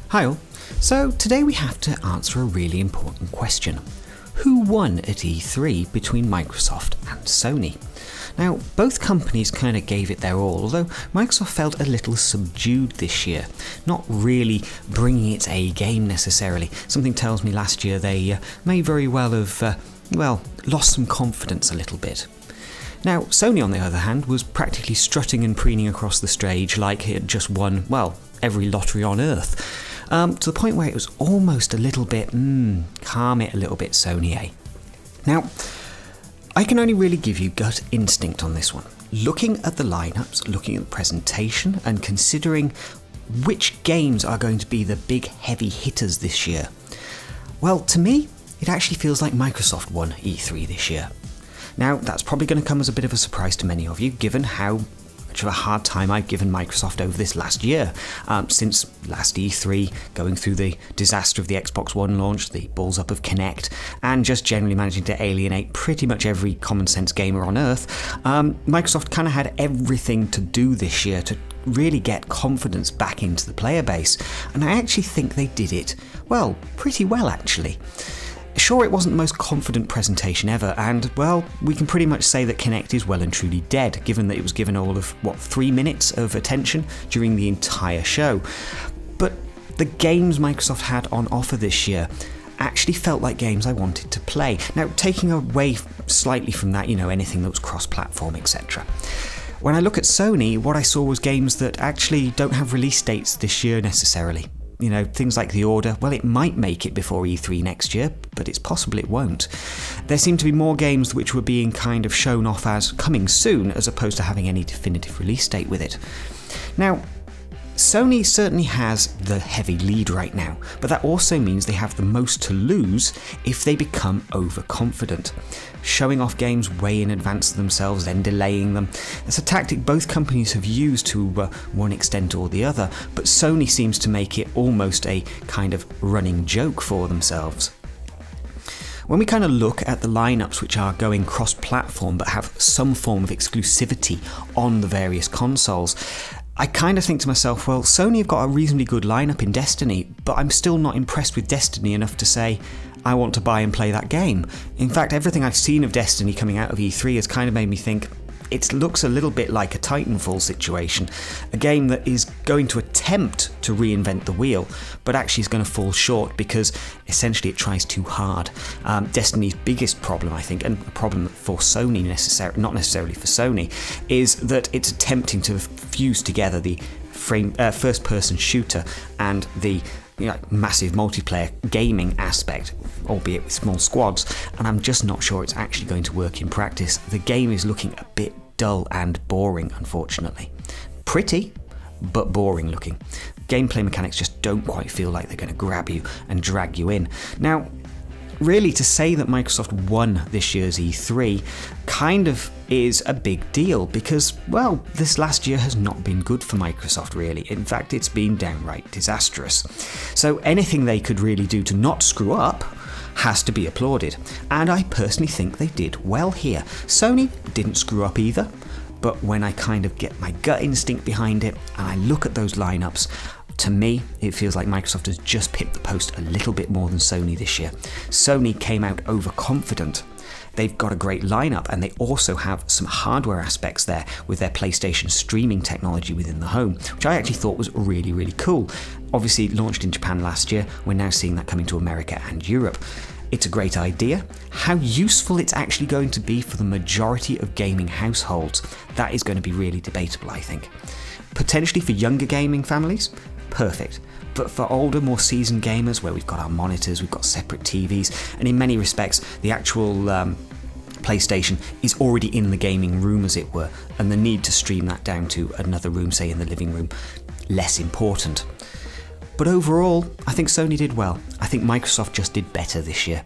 Hi all. So today we have to answer a really important question. Who won at E3 between Microsoft and Sony? Now, both companies kind of gave it their all, although Microsoft felt a little subdued this year, not really bringing its A game necessarily. Something tells me last year they may very well have, lost some confidence a little bit. Now, Sony on the other hand was practically strutting and preening across the stage like it had just won, well, every lottery on earth. To the point where it was almost a little bit, calm it a little bit, Sony, eh? Now, I can only really give you gut instinct on this one. Looking at the lineups, looking at the presentation, and considering which games are going to be the big heavy hitters this year, well, to me, it actually feels like Microsoft won E3 this year. Now, that's probably going to come as a bit of a surprise to many of you, given how much of a hard time I've given Microsoft over this last year, since last E3, going through the disaster of the Xbox One launch, the balls up of Kinect, and just generally managing to alienate pretty much every common sense gamer on earth. Microsoft kind of had everything to do this year to really get confidence back into the player base, and I actually think they did it, well, pretty well actually. Sure, it wasn't the most confident presentation ever, and, well, we can pretty much say that Kinect is well and truly dead, given that it was given all of, 3 minutes of attention during the entire show. But the games Microsoft had on offer this year actually felt like games I wanted to play. Now, taking away slightly from that, anything that was cross-platform, etc. When I look at Sony, what I saw was games that actually don't have release dates this year necessarily. Things like The Order, well, it might make it before E3 next year, but it's possible it won't. There seem to be more games which were being kind of shown off as coming soon, as opposed to having any definitive release date with it. Now, Sony certainly has the heavy lead right now, but that also means they have the most to lose if they become overconfident. Showing off games way in advance of themselves, then delaying them. It's a tactic both companies have used to one extent or the other, but Sony seems to make it almost a kind of running joke for themselves. When we kind of look at the lineups which are going cross-platform but have some form of exclusivity on the various consoles, I kind of think to myself, well, Sony have got a reasonably good lineup in Destiny, but I'm still not impressed with Destiny enough to say I want to buy and play that game. In fact, everything I've seen of Destiny coming out of E3 has kind of made me think it looks a little bit like a Titanfall situation, a game that is going to attempt to reinvent the wheel, but actually is going to fall short because essentially it tries too hard. Destiny's biggest problem, I think, and a problem for Sony, not necessarily for Sony, is that it's attempting to fuse together the first-person shooter and the massive multiplayer gaming aspect, albeit with small squads, and I'm just not sure it's actually going to work in practice. The game is looking a bit dull and boring, unfortunately. Pretty, but boring looking. Gameplay mechanics just don't quite feel like they're going to grab you and drag you in. Now, really, to say that Microsoft won this year's E3 kind of is a big deal because, well, this last year has not been good for Microsoft really. In fact, it's been downright disastrous. So anything they could really do to not screw up has to be applauded, and I personally think they did well here. Sony didn't screw up either, but when I kind of get my gut instinct behind it and I look at those lineups, to me, it feels like Microsoft has just picked the post a little bit more than Sony this year. Sony came out overconfident. They've got a great lineup, and they also have some hardware aspects there with their PlayStation streaming technology within the home, which I actually thought was really, really cool. Obviously launched in Japan last year, we're now seeing that coming to America and Europe. It's a great idea. How useful it's actually going to be for the majority of gaming households, that is going to be really debatable, I think. Potentially for younger gaming families, perfect. But for older, more seasoned gamers, where we've got our monitors, we've got separate TVs, and in many respects, the actual PlayStation is already in the gaming room, as it were, and the need to stream that down to another room, say in the living room, less important. But overall, I think Sony did well. I think Microsoft just did better this year.